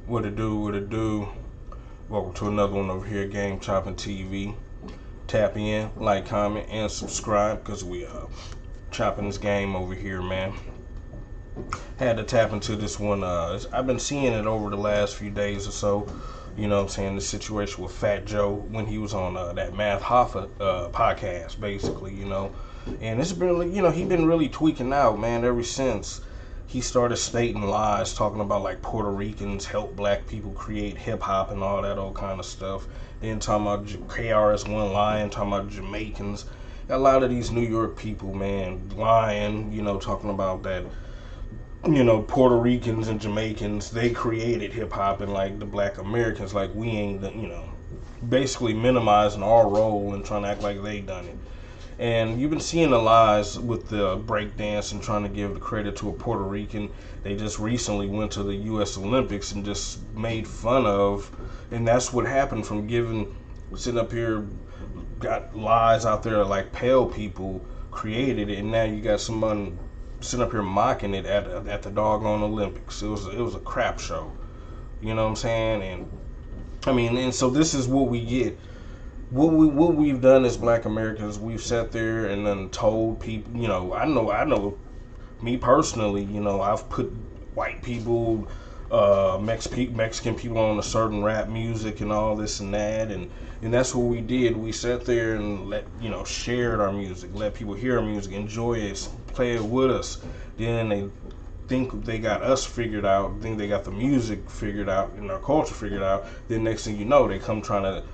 What it do, what it do. Welcome to another one over here, Game Chopping TV. Tap in, like, comment, and subscribe because we chopping this game over here, man. Had to tap into this one. I've been seeing it over the last few days or so. You know what I'm saying? The situation with Fat Joe when he was on that Math Hoffa podcast, basically, And it's been, he's been really tweaking out, man, ever since he started stating lies, talking about like Puerto Ricans help black people create hip hop and all that old kind of stuff. Then talking about KRS-One lying, talking about Jamaicans. A lot of these New York people, man, lying, talking about that, Puerto Ricans and Jamaicans, they created hip hop, and like the black Americans, like we ain't, basically minimizing our role and trying to act like they done it. And you've been seeing the lies with the breakdance and trying to give the credit to a Puerto Rican. They just recently went to the U.S. Olympics and just made fun of, and that's what happened from sitting up here, got lies out there like pale people created it, and now you got someone sitting up here mocking it at the doggone Olympics. It was a crap show, you know what I'm saying? And so this is what we get. What we've done as black Americans, we've sat there and then told people, I know me personally, I've put white people, Mexican people on a certain rap music and all this and that, and that's what we did. We sat there and shared our music, let people hear our music, enjoy it, play it with us. Then they think they got us figured out, think they got the music figured out and our culture figured out. Then next thing you know, they come trying to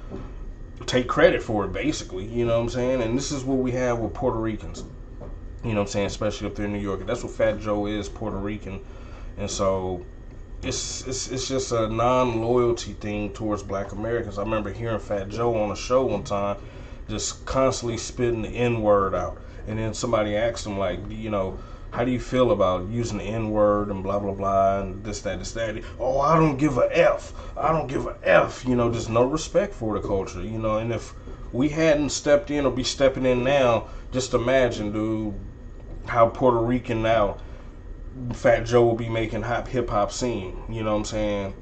take credit for it, basically, you know what I'm saying? And this is what we have with Puerto Ricans, you know what I'm saying, especially up there in New York. And that's what Fat Joe is, Puerto Rican. And so it's just a non-loyalty thing towards black Americans. I remember hearing Fat Joe on a show one time just constantly spitting the N-word out. And then somebody asked him, like, how do you feel about using the N-word and blah, blah, blah, and this, that. Oh, I don't give a F. I don't give a F. Just no respect for the culture, And if we hadn't stepped in or be stepping in now, just imagine, dude, how Puerto Rican now Fat Joe will be making hip-hop scene. You know what I'm saying?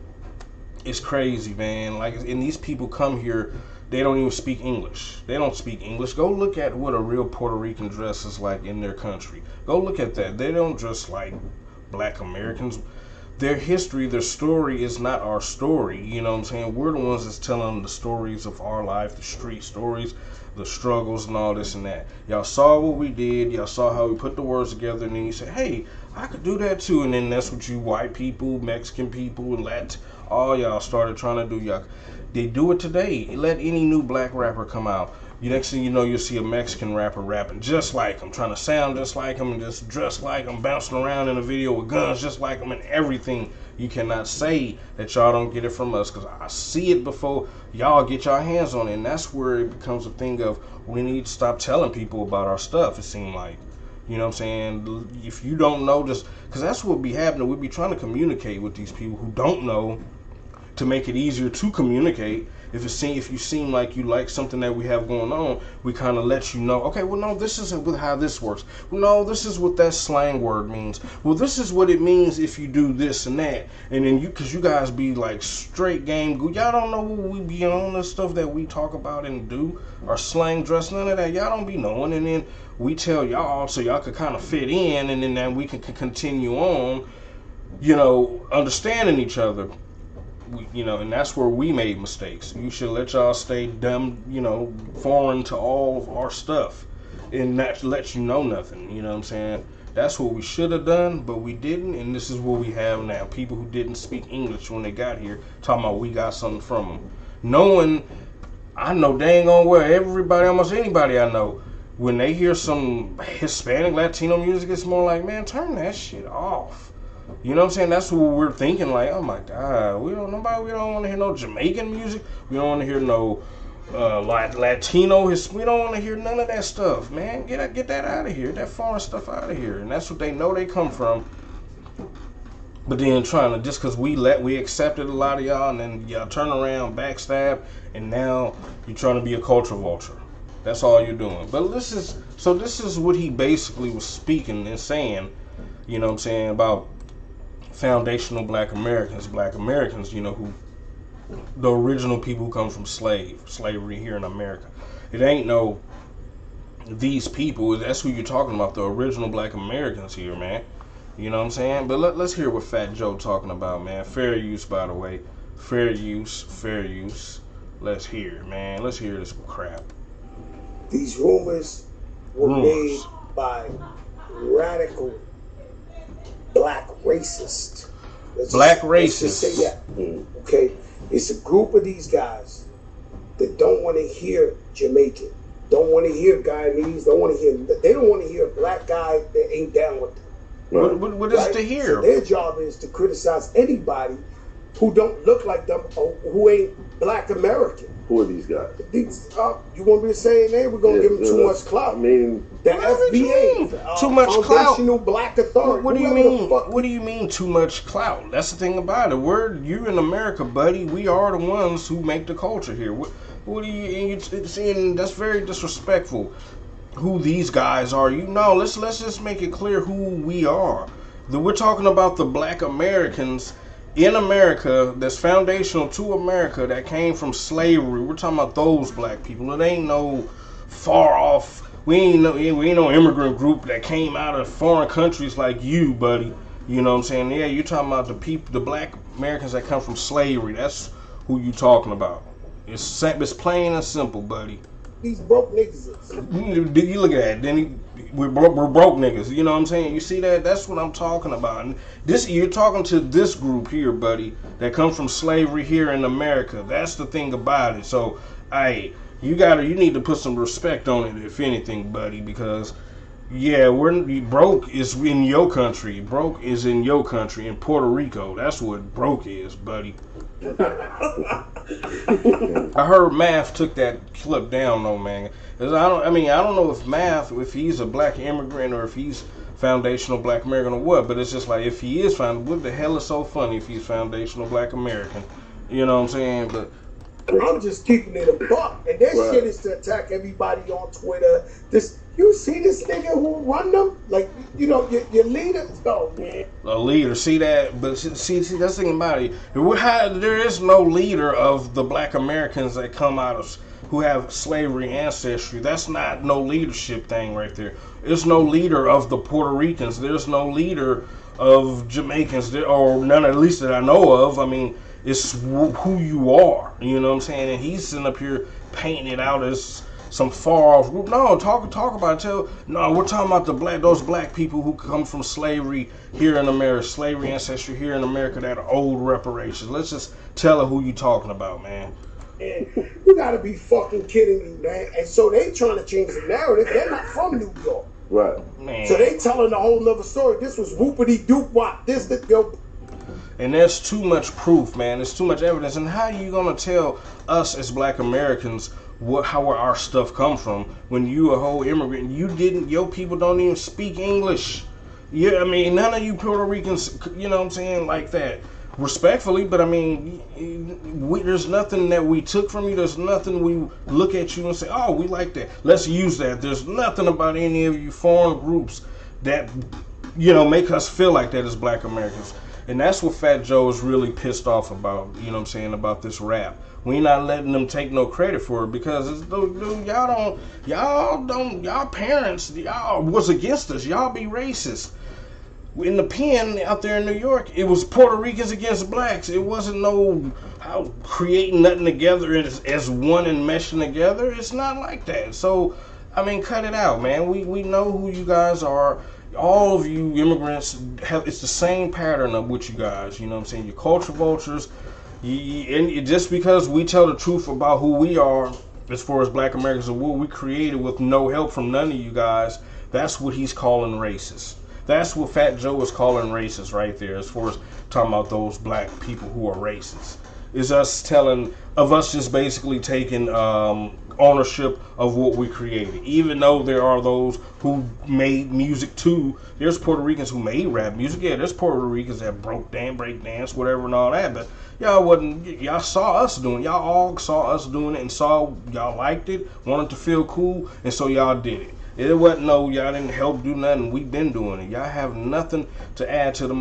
It's crazy, man. Like, and these people come here, they don't even speak English. They don't speak English. Go look at what a real Puerto Rican dresses like in their country. Go look at that. They don't dress like black Americans. Their history, their story is not our story. You know what I'm saying? We're the ones that's telling the stories of our life, the street stories, the struggles and all this and that. Y'all saw what we did. Y'all saw how we put the words together, and then you say, hey, I could do that too. And then that's what you white people, Mexican people, and all y'all started trying to do. They do it today. Let any new black rapper come out. Next thing you know, you'll see a Mexican rapper rapping just like him, trying to sound just like him and just dress like him, bouncing around in a video with guns just like him and everything. You cannot say that y'all don't get it from us, because I see it before y'all get y'all hands on it. And that's where it becomes a thing of we need to stop telling people about our stuff, it seems like. You know what I'm saying? If you don't know, just because that's what be happening. We be trying to communicate with these people who don't know, to make it easier to communicate. If you seem like you like something that we have going on, we kind of let you know, okay, well, no, this isn't how this works. Well, no, this is what that slang word means. Well, this is what it means if you do this and that. And then because you guys be like straight game, y'all don't know what we be on, the stuff that we talk about and do, our slang dress, none of that. Y'all don't be knowing. And then we tell y'all so y'all could kind of fit in, and then we can continue on, understanding each other. And that's where we made mistakes. You should let y'all stay dumb, foreign to all of our stuff and not let you know nothing. You know what I'm saying? That's what we should have done, but we didn't, and this is what we have now. People who didn't speak English when they got here talking about we got something from them. Knowing, I know dang on well, everybody, almost anybody I know, when they hear some Hispanic, Latino music, it's more like, man, turn that shit off. You know what I'm saying? That's what we're thinking, like, oh my God, we don't want to hear no Jamaican music. We don't want to hear no Latino. We don't want to hear none of that stuff, man. Get that out of here. That foreign stuff out of here. And that's what they know they come from. But then trying to, just because we accepted a lot of y'all, and then y'all turn around, backstab, and now you're trying to be a culture vulture. That's all you're doing. But this is what he basically was speaking and saying, you know what I'm saying, about foundational Black Americans, you know, who the original people who come from slavery here in America. It ain't no these people. That's who you're talking about, the original Black Americans here, man. You know what I'm saying? But let's hear what Fat Joe talking about, man. Fair use, by the way. Fair use, fair use. Let's hear it, man. Let's hear this crap. These rumors were made by radical black racists. Let's just say that. Okay? It's a group of these guys that don't want to hear Jamaican, don't want to hear Guyanese, they don't want to hear a black guy that ain't down with them. What is to hear? So their job is to criticize anybody who don't look like them or who ain't Black American. Who are these guys? You want me to say their name? We're going to give them too much clout. I mean, the FBA. Too much clout? Foundational Black Authority. What do you mean? What do you mean too much clout? That's the thing about it. You in America, buddy. We are the ones who make the culture here. What do you saying? That's very disrespectful. Who these guys are? Let's just make it clear who we are. We're talking about the Black Americans in America that's foundational to America that came from slavery. We're talking about those black people. It ain't no far off. We ain't no immigrant group that came out of foreign countries like you, buddy. You know what I'm saying? Yeah, you're talking about the Black Americans that come from slavery. That's who you talking about. It's plain and simple, buddy. These broke niggas. You look at that. We're broke niggas. You know what I'm saying? You see that? That's what I'm talking about. And you're talking to this group here, buddy, that comes from slavery here in America. That's the thing about it. So, you need to put some respect on it, if anything, buddy, because broke is in your country. Broke is in your country, in Puerto Rico. That's what broke is, buddy. I heard Math took that clip down though, man. I don't know if Math, if he's a black immigrant or if he's foundational Black American or what, but it's just like, if he is what the hell is so funny if he's foundational Black American? You know what I'm saying? But I'm just keeping it a buck, and their shit is to attack everybody on Twitter. You see this nigga who run them? Like, your leader? Oh, man. A leader, see that? But see, that's the thing about it. There is no leader of the Black Americans that come out of, who have slavery ancestry. That's not no leadership thing right there. There's no leader of the Puerto Ricans. There's no leader of Jamaicans, or none, at least that I know of. I mean, it's who you are. You know what I'm saying? And he's sitting up here painting it out as some far off group. No, talk about it. We're talking about those black people who come from slavery here in America, slavery ancestry here in America that are old reparations. Let's just tell her who you talking about, man. And you gotta be fucking kidding me, man. And so they trying to change the narrative. They're not from New York. Right. Man. So they telling a whole nother story. This was whoopity doop wop. And there's too much proof, man. There's too much evidence. And how are you gonna tell us as Black Americans how our stuff come from when you a whole immigrant? Your people don't even speak English. Yeah, I mean, none of you Puerto Ricans, you know what I'm saying, like that. Respectfully, but I mean, there's nothing that we took from you. There's nothing we look at you and say, oh, we like that. Let's use that. There's nothing about any of you foreign groups that, make us feel like that as Black Americans. And that's what Fat Joe is really pissed off about, you know what I'm saying, about this rap. We not letting them take no credit for it because y'all parents, y'all was against us. Y'all be racist. In the pen out there in New York, it was Puerto Ricans against blacks. It wasn't creating nothing together as one and meshing together. It's not like that. So, I mean, cut it out, man. We know who you guys are. All of you immigrants it's the same pattern of what you guys, you know what I'm saying? You're culture vultures. And just because we tell the truth about who we are as far as Black Americans and what we created with no help from none of you guys, that's what he's calling racist. That's what Fat Joe is calling racist right there, as far as talking about those black people who are racist. Is us just basically taking ownership of what we created. Even though there are those who made music too. There's Puerto Ricans who made rap music. Yeah, there's Puerto Ricans that break dance, whatever and all that. But Y'all saw us doing. Y'all all saw us doing it and saw y'all liked it, wanted to feel cool, and so y'all did it. It wasn't y'all didn't help do nothing. We've been doing it. Y'all have nothing to add to the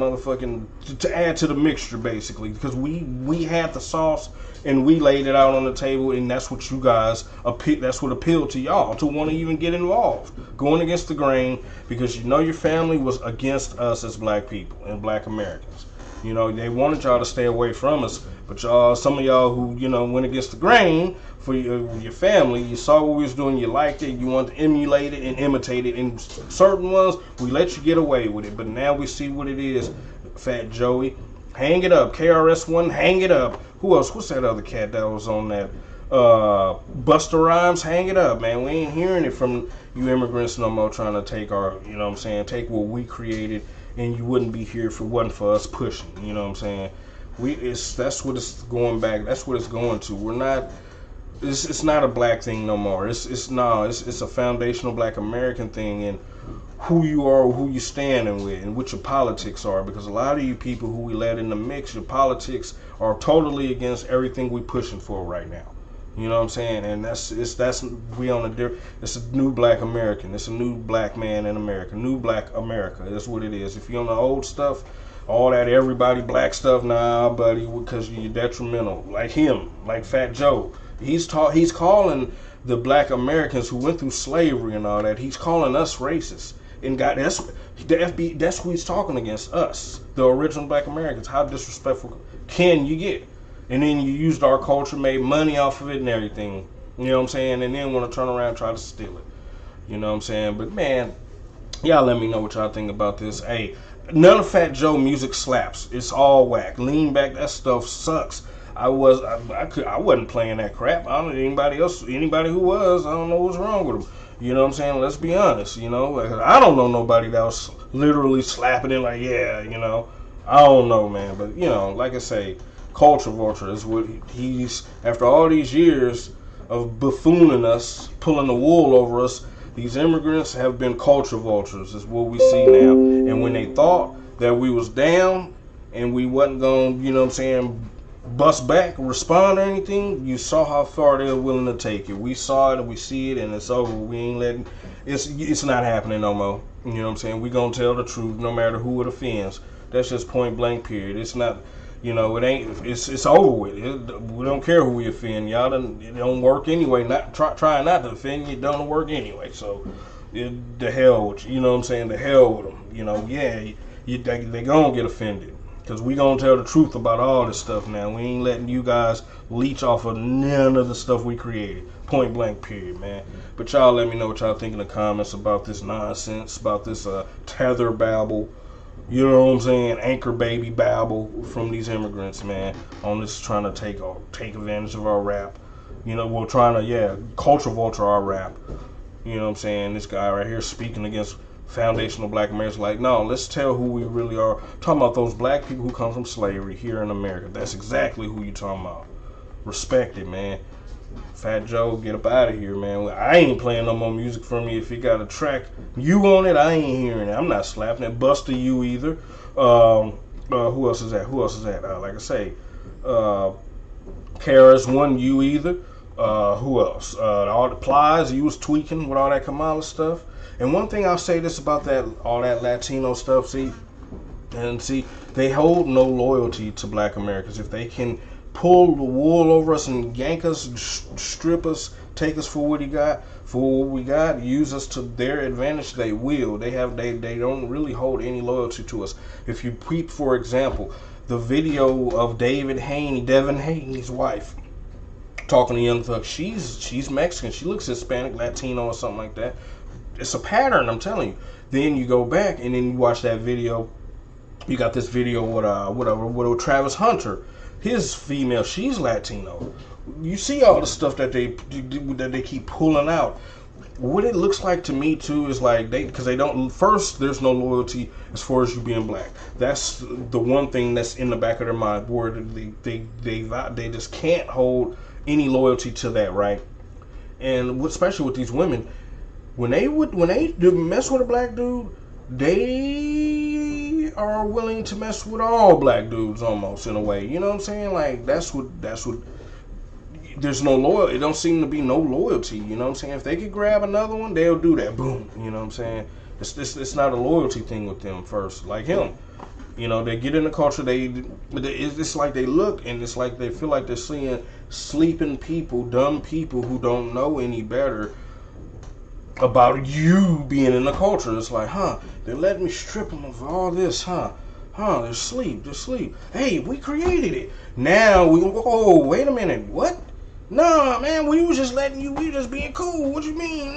to add to the mixture, basically, because we had the sauce and we laid it out on the table, and that's what you guys that's what appealed to y'all to want to even get involved, going against the grain, because your family was against us as black people and black Americans. They wanted y'all to stay away from us, but some of y'all who went against the grain for your family, you saw what we was doing, you liked it, you wanted to emulate it and imitate it. And certain ones, we let you get away with it, but now we see what it is. Fat Joey, hang it up. KRS-One, hang it up. Who else? What's that other cat that was on that? Busta Rhymes, hang it up, man. We ain't hearing it from you immigrants no more, trying to take our, take what we created, and you wouldn't be here if it wasn't for us pushing. You know what I'm saying? That's what it's going back. That's what it's going to. We're not. It's not a black thing no more. It's a foundational black American thing, and who you are, who you standing with, and what your politics are. Because a lot of you people who we let in the mix, your politics are totally against everything we pushing for right now. You know what I'm saying? And it's a new black American. It's a new black man in America. New black America. That's what it is. If you're on the old stuff, all that everybody black stuff, nah, buddy, because you're detrimental. Like him, like Fat Joe. He's calling the black Americans who went through slavery and all that, he's calling us racist. And God, that's the FBA, that's who he's talking against, us, the original black Americans. How disrespectful can you get? And then you used our culture, made money off of it and everything. You know what I'm saying? And then want to turn around and try to steal it. You know what I'm saying? But man, y'all let me know what y'all think about this. Hey, none of Fat Joe music slaps. It's all whack. Lean Back, that stuff sucks. I wasn't playing that crap. I don't know anybody who was, I don't know what's wrong with them. You know what I'm saying? Let's be honest, I don't know nobody that was literally slapping it like, yeah, I don't know, man. But, like I say, culture vulture is what he's, after all these years of buffooning us, pulling the wool over us, these immigrants have been culture vultures, is what we see now. And when they thought that we was down and we wasn't going to, bust back, respond or anything, you saw how far they're willing to take it. We saw it and we see it, and it's over. We ain't letting, it's not happening no more. You know what I'm saying? We gonna tell the truth no matter who it offends. That's just point blank period. It's not, it ain't, it's over with. We don't care who we offend. It don't work anyway. Trying not to offend you, it don't work anyway. So the hell with you know what I'm saying? The hell with them. They gonna get offended. Because we going to tell the truth about all this stuff now. We ain't letting you guys leech off of none of the stuff we created. Point blank period, man. But y'all let me know what y'all think in the comments about this nonsense, about this tether babble, you know what I'm saying, anchor baby babble from these immigrants, man, on this trying to take advantage of our rap. We're trying to, culture vulture our rap. You know what I'm saying? This guy right here speaking against foundational black Americans, like, no, let's tell who we really are. Talking about those black people who come from slavery here in America. That's exactly who you talking about. Respect it, man. Fat Joe, get up out of here, man. I ain't playing no more music from you. If you got a track you on it, I ain't hearing it. I'm not slapping it. Buster you either. Who else is that? Like I say, KRS-One you either. Who else? All the Plies, you was tweaking with all that Kamala stuff. And one thing I'll say this about all that Latino stuff, they hold no loyalty to black Americans. If they can pull the wool over us and yank us, strip us, take us for what we got, use us to their advantage, they will. They don't really hold any loyalty to us. If you peep, for example, the video of Devin Haney's wife, talking to Young Thug, she's Mexican, she looks Hispanic, Latino, or something like that. It's a pattern, I'm telling you. Then you go back and then you watch that video. You got this video with Travis Hunter, his female, she's Latino. You see all the stuff that they keep pulling out. What it looks like to me too is like there's no loyalty as far as you being black. That's the one thing that's in the back of their mind, where they just can't hold any loyalty to that, right? And especially with these women, when they mess with a black dude, they are willing to mess with all black dudes almost in a way. You know what I'm saying? Like that's what there's no loyalty. It don't seem to be no loyalty. You know what I'm saying? If they could grab another one, they'll do that. Boom. You know what I'm saying? It's not a loyalty thing with them first. Like him. You know, they get in the culture. It's like they look, and it's like they feel like they're seeing sleeping people, dumb people who don't know any better about you being in the culture. It's like, they let me strip them of all this, they're asleep. Hey, we created it. Now wait a minute, what? Nah, man, we was just being cool. What you mean?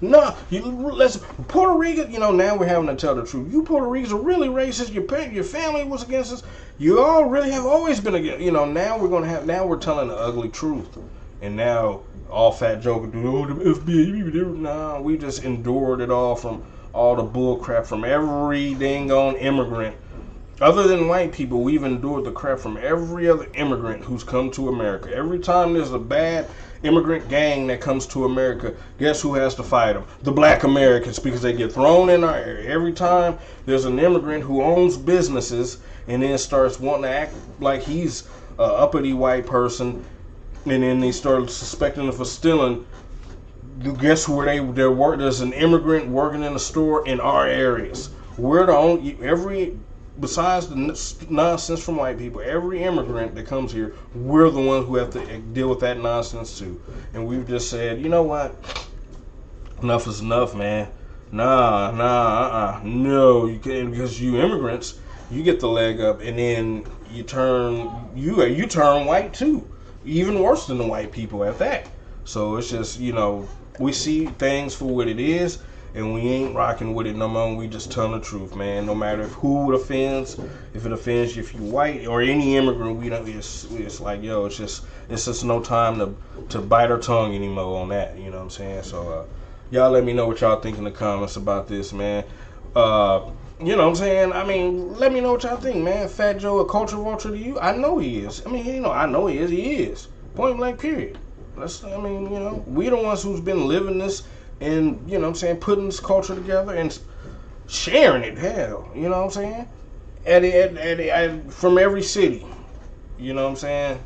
Nah. Let's Puerto Rico. You know, now we're having to tell the truth. You Puerto Ricans are really racist. Your family was against us. You all really have always been against. You know, now we're telling the ugly truth, and now all fat joker do. Oh, the FBA. Nah, we just endured it all from all the bull crap from every dang on immigrant. Other than white people, we've endured the crap from every other immigrant who's come to America. Every time there's a bad immigrant gang that comes to America, guess who has to fight them? The black Americans, because they get thrown in our area. Every time there's an immigrant who owns businesses and then starts wanting to act like he's an uppity white person, and then they start suspecting him for stealing, guess where they work? There's an immigrant working in a store in our areas. We're the only, besides the nonsense from white people, every immigrant that comes here, we're the ones who have to deal with that nonsense too. And we've just said, you know what? Enough is enough, man. No, you can't, because you immigrants, you get the leg up, and then you turn white too, even worse than the white people at that. So it's just, you know, we see things for what it is. And we ain't rocking with it no more. We just telling the truth, man. No matter who it offends, if it offends you, if you white or any immigrant, we don't. It's like, yo, it's just no time to bite our tongue anymore on that. You know what I'm saying? So, y'all let me know what y'all think in the comments about this, man. You know what I'm saying? I mean, let me know what y'all think, man. Fat Joe a culture vulture to you? I know he is. I mean, you know, I know he is. He is. Point blank. Period. We the ones who's been living this. And, you know what I'm saying, putting this culture together and sharing it, hell, you know what I'm saying, from every city, you know what I'm saying,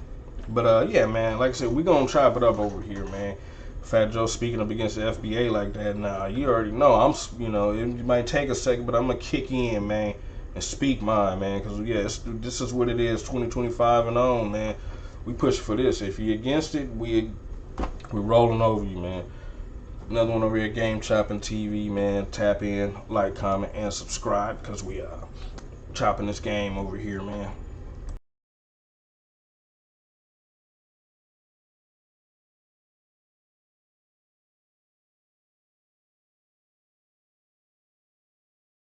but, yeah, man, like I said, we gonna chop it up over here, man. Fat Joe speaking up against the FBA like that, nah, you already know, it might take a second, but I'm gonna kick in, man, and speak mine, man, because, yeah, this is what it is, 2025 and on, man. We push for this. If you're against it, we're rolling over you, man. Another one over here, Game Chopping TV, man. Tap in, like, comment, and subscribe, because we chopping this game over here, man.